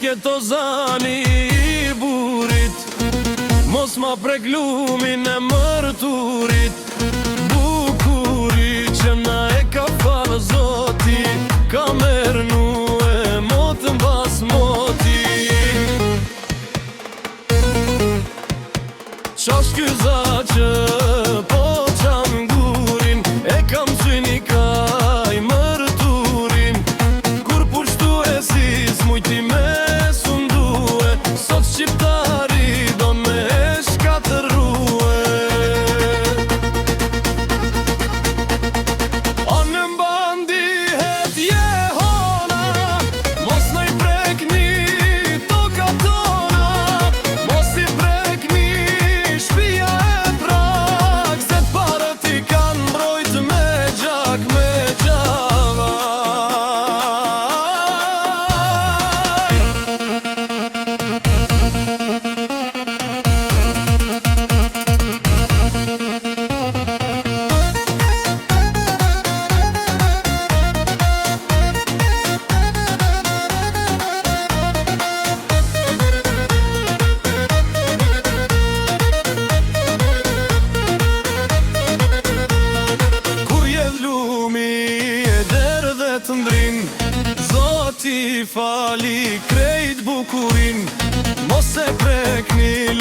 keto zani I burit Mos ma prek lumin e mërturit Bukurit që na e ka falë Zoti Ka mernu e motën bas moti Qash ky za që po qam ngurin E kam syni kaj mërturin Kur pushtu e si s'mujti me sundue Sot shqiptari do me shkatërrue O në mbandihet jehona Mos në I prekni toka tona Mos I prekni shpia e prak Se t'parët I kanë mbrojt me gjak me gjavaj të ndrin Zoti fali krejt bukurin Mos e prekni